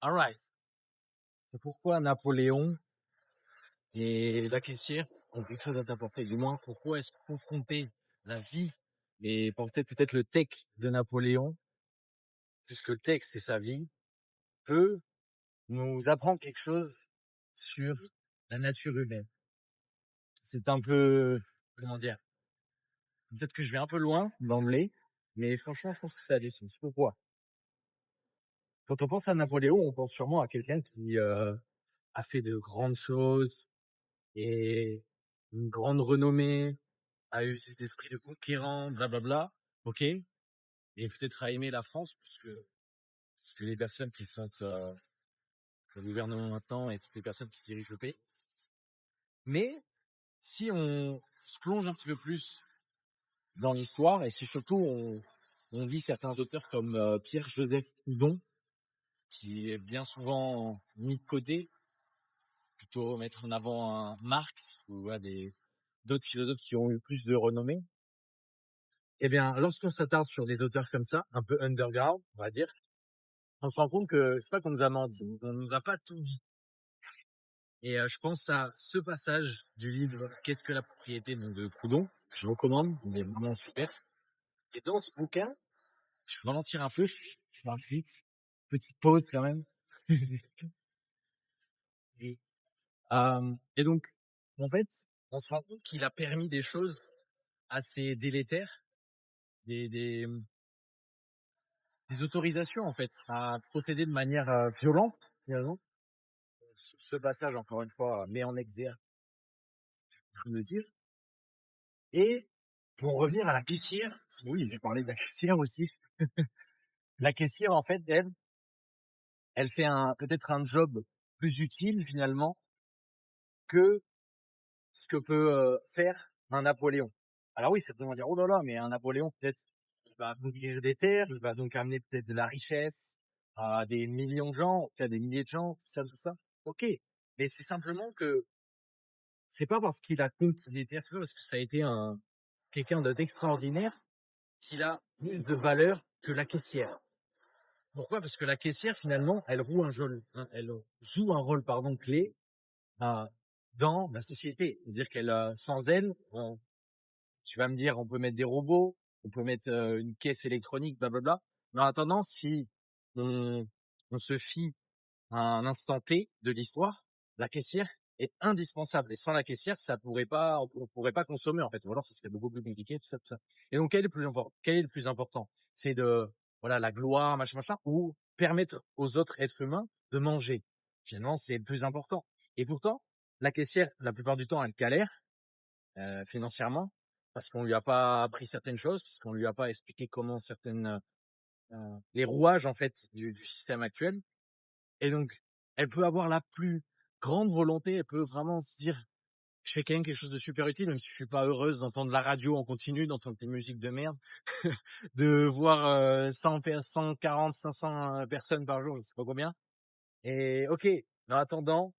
Alright. Pourquoi Napoléon et la caissière ont quelque chose à t'apporter? Du moins, pourquoi est-ce que confronter la vie et peut-être le texte de Napoléon, puisque le texte c'est sa vie, peut nous apprendre quelque chose sur la nature humaine? C'est un peu, comment dire, peut-être que je vais un peu loin d'emblée, mais franchement, je pense que ça a du sens. Pourquoi? Quand on pense à Napoléon, on pense sûrement à quelqu'un qui a fait de grandes choses et une grande renommée, a eu cet esprit de conquérant, blablabla, ok, et peut-être a aimé la France, puisque les personnes qui sont au gouvernement maintenant et toutes les personnes qui dirigent le pays. Mais si on se plonge un petit peu plus dans l'histoire, et si surtout on lit certains auteurs comme Pierre-Joseph Proudhon, qui est bien souvent mis de côté, plutôt mettre en avant un Marx ou d'autres philosophes qui ont eu plus de renommée. Eh bien, lorsqu'on s'attarde sur des auteurs comme ça, un peu underground, on va dire, on se rend compte que c'est pas qu'on nous a menti, on nous a pas tout dit. Et je pense à ce passage du livre Qu'est-ce que la propriété, donc de Proudhon, que je recommande, il est vraiment super. Et dans ce bouquin, je vais ralentir un peu, je parle vite, petite pause quand même. Et, et donc, en fait, on se rend compte qu'il a permis des choses assez délétères, des, des, des autorisations en fait à procéder de manière violente finalement. Ce passage, encore une fois, met en exergue, faut le dire. Et pour revenir à la caissière, oui, j'ai parlé de la caissière aussi. La caissière, en fait, elle fait peut-être un job plus utile finalement que ce que peut faire un Napoléon. Alors oui, certains vont dire, oh là là, mais un Napoléon, peut-être, il va conquérir des terres, il va donc amener peut-être de la richesse à des millions de gens, à des milliers de gens, tout ça, tout ça. Ok, mais c'est simplement que c'est pas parce qu'il a conquis des terres, c'est pas parce que ça a été quelqu'un d'extraordinaire qu'il a plus de valeur que la caissière. Pourquoi? Parce que la caissière, finalement, elle joue un rôle, pardon, clé euh, dans la société. C'est-à-dire qu'elle, sans elle, tu vas me dire, on peut mettre des robots, on peut mettre une caisse électronique, blablabla. Mais en attendant, si on, on se fie à un instant T de l'histoire, la caissière est indispensable. Et sans la caissière, on pourrait pas consommer, en fait. Ou alors, ce serait beaucoup plus compliqué, tout ça, tout ça. Et donc, quel est le plus important? C'est voilà, la gloire, machin, machin, ou permettre aux autres êtres humains de manger. Finalement, c'est le plus important. Et pourtant, la caissière, la plupart du temps, elle galère, financièrement, parce qu'on lui a pas appris certaines choses, parce qu'on lui a pas expliqué comment les rouages, en fait, du système actuel. Et donc, elle peut avoir la plus grande volonté, elle peut vraiment se dire: «Je fais quand même quelque chose de super utile», même si je suis pas heureuse d'entendre la radio en continu, d'entendre des musiques de merde, de voir 140, 500 personnes par jour, je sais pas combien. Et OK, mais en attendant,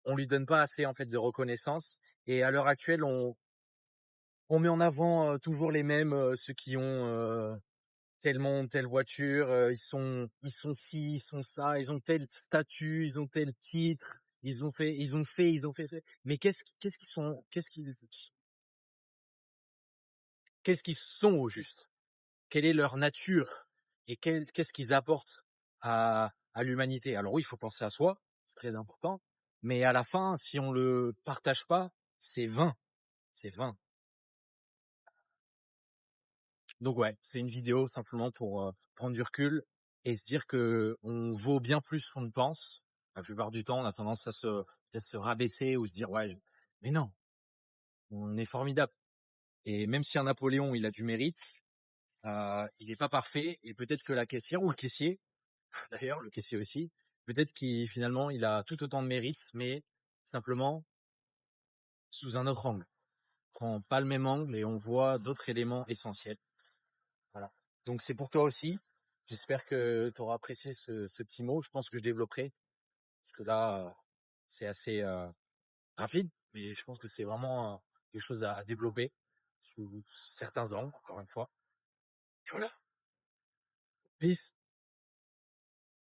on lui donne pas assez en fait de reconnaissance. Et à l'heure actuelle, on met en avant toujours les mêmes, ceux qui ont telle montre, telle voiture, ils sont ci, ils sont ça, ils ont tel statut, ils ont tel titre, ils ont fait ça. Mais qu'est-ce qu'ils sont au juste? Quelle est leur nature? Et qu'est-ce qu'ils apportent à l'humanité? Alors oui, il faut penser à soi, c'est très important, mais à la fin, si on le partage pas, c'est vain, c'est vain. Donc ouais, c'est une vidéo simplement pour prendre du recul et se dire que on vaut bien plus qu'on ne pense. La plupart du temps, on a tendance à peut-être se rabaisser ou se dire ouais, mais non, on est formidable. Et même si un Napoléon, il a du mérite, il n'est pas parfait et peut-être que la caissière ou le caissier, d'ailleurs le caissier aussi, peut-être qu'il finalement il a tout autant de mérite, mais simplement sous un autre angle. On prend pas le même angle et on voit d'autres éléments essentiels. Voilà. Donc c'est pour toi aussi. J'espère que tu auras apprécié ce petit mot. Je pense que je développerai, parce que là, c'est assez rapide, mais je pense que c'est vraiment quelque chose à développer sous certains angles, encore une fois. Voilà. Peace.